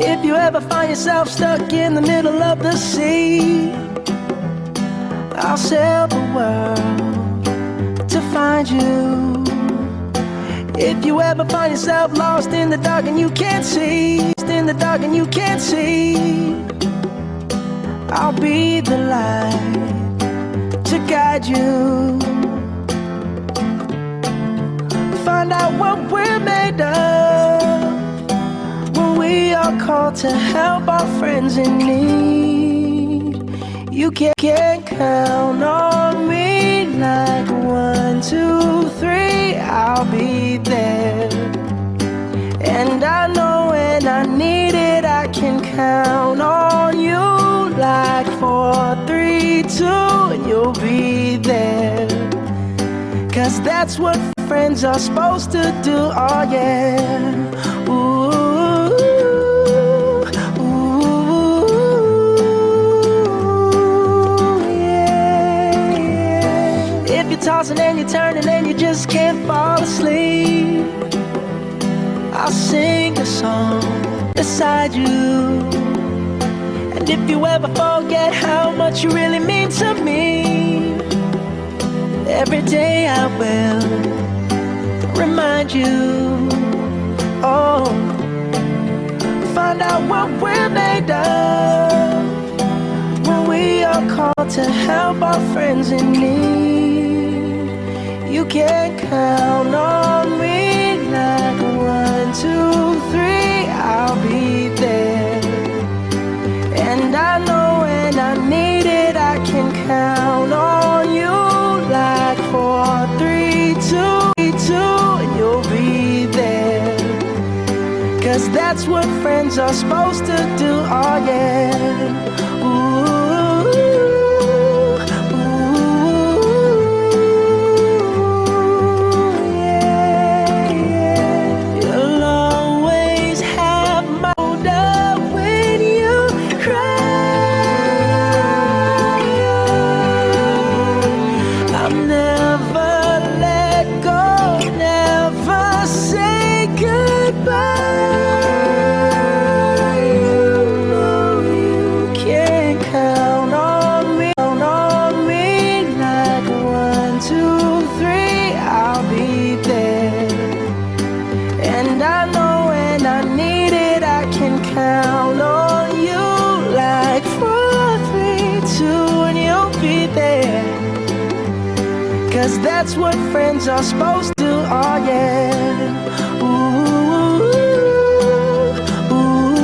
If you ever find yourself stuck in the middle of the sea, I'll sail the world to find you. If you ever find yourself lost in the dark and you can't see, in the dark and you can't see, I'll be the light to guide you. Find out what we're made of when we are called to help our friends in need. You can't count on me like 1, 2, 3, I'll be there. And I know when I need it, I can count on you like 4, 3, 2, and you'll be there. 'Cause that's what friends are supposed to do, oh yeah. Ooh, ooh, yeah, yeah. If you're tossing and you're turning and you just can't fall asleep, I'll sing a song beside you. And if you ever forget how much you really mean to me, every day I will remind you. Oh, find out what we're made of when we are called to help our friends in need. You can count on me like 1, 2, 3, I'll be there. And I know when I need it, I can count on you like 4, 3, 2, 2, and you'll be there. 'Cause that's what friends are supposed to do, oh yeah. Ooh, ooh, yeah, yeah. You'll always have my shoulder when you cry. I'll never let go, never say goodbye. You know you can count on me like 1, 2, 3, I'll be there. And I know when I need it, I can count on you like 4, 3, 2, and you'll be there. 'Cause that's what friends are supposed to, oh yeah. Ooh, ooh,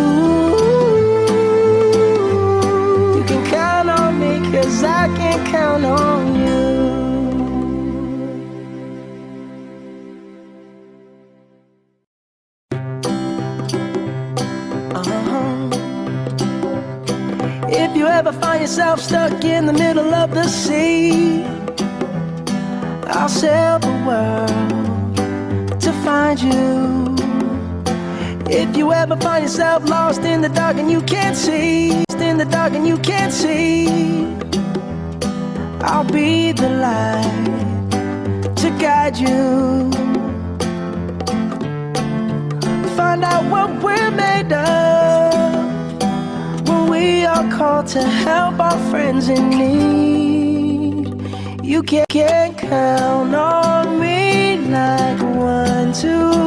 you can count on me 'cause I can count on you. If you ever find yourself stuck in the middle of the sea, I'll sail the world to find you. If you ever find yourself lost in the dark and you can't see, in the dark and you can't see, I'll be the light to guide you. Find out what we're made of when we are called to help our friends in need. You can't count on me like 1, 2,